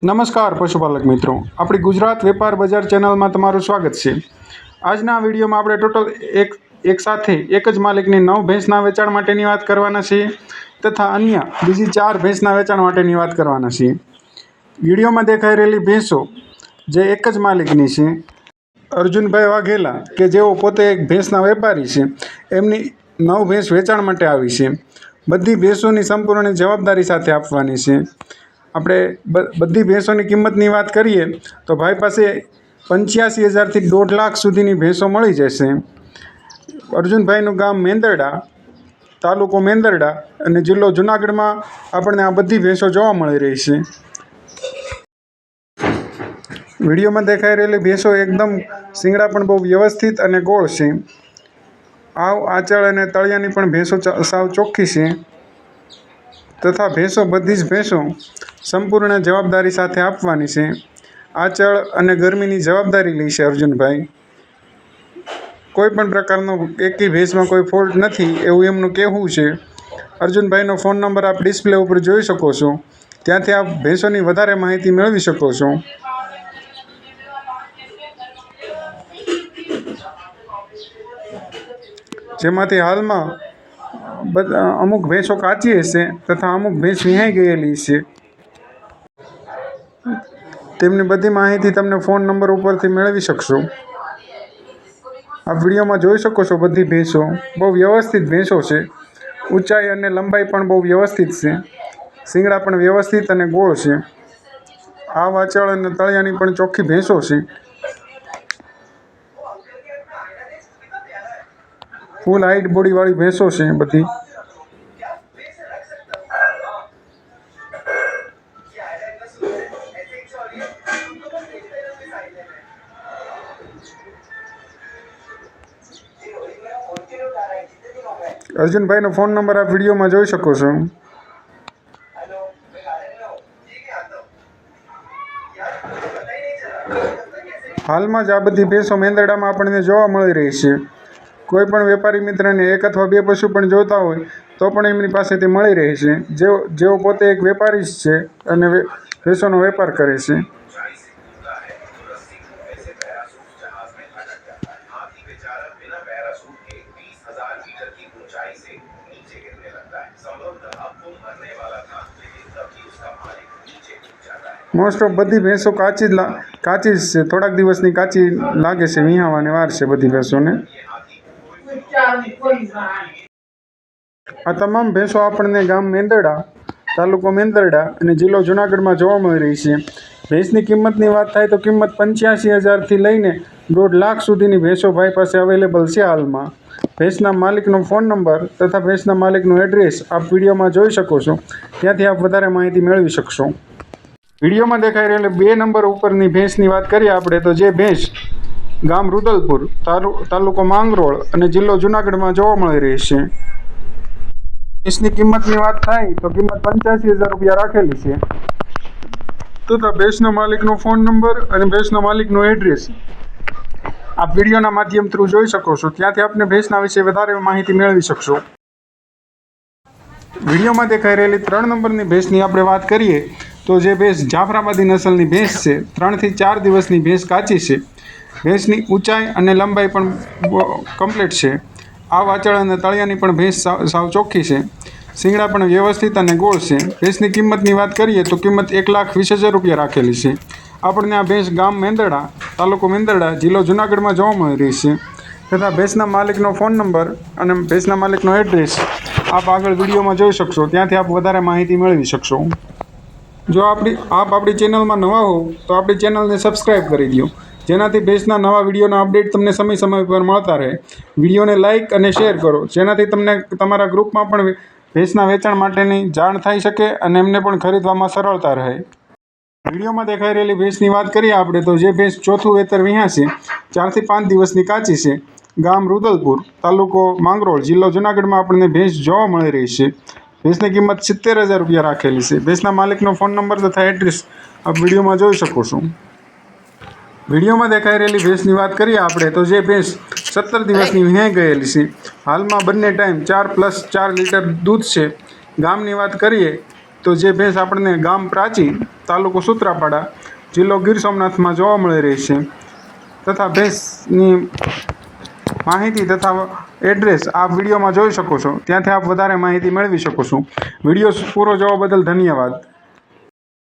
નમસ્કાર પશુપાલક મિત્રો, આપણી ગુજરાત વેપાર બજાર ચેનલમાં તમારું સ્વાગત છે। આજના વિડીયોમાં આપણે ટોટલ એક સાથે એક જ માલિકની 9 ભેંસના વેચાણ માટેની વાત કરવાના છીએ તથા અન્ય બીજી 4 ભેંસના વેચાણ માટેની વાત કરવાના છીએ। વિડીયોમાં દેખાઈ રહેલી ભેંસો જે એક જ માલિકની છે, અર્જુનભાઈ વાઘેલા કે જેઓ પોતે એક ભેંસના વેપારી છે, એમની 9 ભેંસ વેચાણ માટે આવી છે। બધી ભેંસોની સંપૂર્ણ જવાબદારી સાથે આપવાની છે। આપણે બધી ભેંસોની કિંમતની વાત કરીએ તો ભાઈ પાસે 85,000 થી 1.5 લાખ સુધીની ભેંસો મળી જશે। અર્જુનભાઈનું ગામ મેંદરડા, તાલુકો મેંદરડા અને જિલ્લો જુનાગઢમાં આપણને આ બધી ભેંસો જોવા મળી રહી છે। વિડીયોમાં દેખાઈ રહેલી ભેંસો એકદમ શિંગડા પણ બહુ વ્યવસ્થિત અને ગોળ છે। આંચળ અને તળિયાની પણ ભેંસો સાવ ચોખ્ખી છે તથા બધી જ ભેંસો સંપૂર્ણ જવાબદારી સાથે આપવાની છે। આંચળ અને ગરમીની જવાબદારી લે છે અર્જુનભાઈ। કોઈ પણ પ્રકારનો એકેય ભેંસમાં કોઈ ફોલ્ટ નથી એવું એમનું કહેવું છે। અર્જુનભાઈનો ફોન નંબર આપ ડિસ્પ્લે ઉપર જોઈ શકો છો, ત્યાંથી આપ ભેંસોની વધારે માહિતી મેળવી શકો છો। જેમાંથી હાલમાં અમુક ભેંસો કાચી હશે તથા અમુક ભેંસ વિહાઈ ગયેલી છે। તેમની બધી માહિતી તમને ફોન નંબર ઉપરથી મેળવી શકશો। આપ વિડીયોમાં જોઈ શકો છો, બધી ભેંસો બહુ વ્યવસ્થિત ભેંસો છે। ઊંચાઈ અને લંબાઈ પણ બહુ વ્યવસ્થિત છે। શિંગડા પણ વ્યવસ્થિત અને ગોળ છે। વાચળ અને તળિયાની પણ ચોખ્ખી ભેંસો છે। ફૂલ હાઈટ બોડીવાળી ભેંસો છે બધી। અર્જુનભાઈનો ફોન નંબર આપ વિડીયોમાં જોઈ શકો છો। હાલમાં જ આ બધી ભેંસો મેંદરડામાં આપણને જોવા મળી રહી છે। કોઈ પણ વેપારી મિત્રને 1 અથવા 2 પશુ પણ જોતા હોય તો પણ એમની પાસેથી મળી રહે છે। જેઓ પોતે એક વેપારી જ છે અને ભેંસોનો વેપાર કરે છે। મોસ્ટ ઓફ બધી ભેંસો કાચી જ છે, થોડાક દિવસની કાચી લાગે છે, વિહાવાની વાર છે બધી ભેંસોને। આ તમામ ભેંસો આપણને ગામ મેંદરડા, તાલુકો મેંદરડા અને જિલ્લો જુનાગઢમાં જોવા મળી રહી છે। ભેંસની કિંમતની વાત થાય તો કિંમત 85,000થી લઈને 1.5 લાખ સુધીની ભેંસો ભાઈ પાસે અવેલેબલ છે હાલમાં। ભેંસના માલિકનો ફોન નંબર તથા ભેંસના માલિકનું એડ્રેસ આપ વિડીયોમાં જોઈ શકો છો, ત્યાંથી આપ વધારે માહિતી મેળવી શકશો। વિડીયોમાં દેખાઈ રહેલી 2 નંબર ઉપરની ભેંસની વાત કરીએ આપણે તો જે ભેંસ ગામ રુદલપુર, તાલુકો માંગરોળ અને જિલ્લો જુનાગઢમાં જોવા મળી રહી છે। ભેંસની કિંમતની વાત થાય તો કિંમત 85,000 રૂપિયા રાખેલી છે તથા ભેંસના માલિકનો ફોન નંબર અને ભેંસના માલિકનું એડ્રેસ આપ વિડીયોના માધ્યમ થ્રુ જોઈ શકો છો, ત્યાંથી આપને ભેંસના વિશે વધારે માહિતી મેળવી શકશો। વિડીયોમાં દેખાઈ રહેલી 3 નંબરની ભેંસની આપણે વાત કરીએ તો જે ભેંસ જાફરાબાદી નસલની ભેંસ છે, 3 થી 4 દિવસની ભેંસ કાચી છે। ભેંસની ઊંચાઈ અને લંબાઈ પણ કમ્પ્લીટ છે। વાચળ અને તળિયાની પણ ભેંસ સાવ ચોખ્ખી છે। શિંગડા પણ વ્યવસ્થિત અને ગોળ છે। ભેંસની કિંમતની વાત કરીએ તો કિંમત 1,20,000 રૂપિયા રાખેલી છે। આપણને આ ભેંસ ગામ મેંદરડા, તાલુકો મેંદરડા, જિલ્લો જુનાગઢમાં જોવા મળી રહી છે તથા ભેંસના માલિકનો ફોન નંબર અને ભેંસના માલિકનો એડ્રેસ આપ આગળ વિડીયોમાં જોઈ શકશો, ત્યાંથી આપ વધારે માહિતી મેળવી શકશો। જો આપ આપણી ચેનલમાં નવા હો તો આપણી ચેનલને સબસ્ક્રાઈબ કરી દો, જેનાથી ભેંસના નવા વિડીયોના અપડેટ તમને સમય પર મળતા રહે। વિડીયોને લાઇક અને શેર કરો, જેનાથી તમને તમારા ગ્રુપમાં પણ ભેંસના વેચાણ માટેની જાણ થઈ શકે અને એમને પણ ખરીદવામાં સરળતા રહે। વિડીયોમાં દેખાઈ રહેલી ભેંસની વાત કરીએ આપણે તો જે ભેંસ ચોથું વેતર વિહાશે, 4 થી 5 દિવસની કાચી છે। ગામ રુદલપુર, તાલુકો માંગરોળ, જિલ્લો જુનાગઢમાં આપણને ભેંસ જોવા મળી રહી છે। ભેંસની કિંમત 70,000 રૂપિયા રાખેલી છે। ભેંસના માલિકનો ફોન નંબર તથા એડ્રેસ આપ વિડીયોમાં જોઈ શકો છો। વિડીયોમાં દેખાઈ રહેલી ભેંસની વાત કરીએ આપણે તો જે ભેંસ 17 દિવસની વિહાઈ ગયેલી છે। હાલમાં બંને ટાઈમ 4+4 લીટર દૂધ છે। ગામની વાત કરીએ તો જે ભેંસ આપણને ગામ પ્રાચી, તાલુકો સૂત્રાપાડા, જિલ્લો ગીર સોમનાથમાં જોવા મળી રહી છે. તથા ભેંસની માહિતી તથા એડ્રેસ આપ વિડીયોમાં જોઈ શકો છો. ત્યાંથી આપ વધારે માહિતી મેળવી શકો છો. વિડીયો પૂરો જોવા બદલ ધન્યવાદ.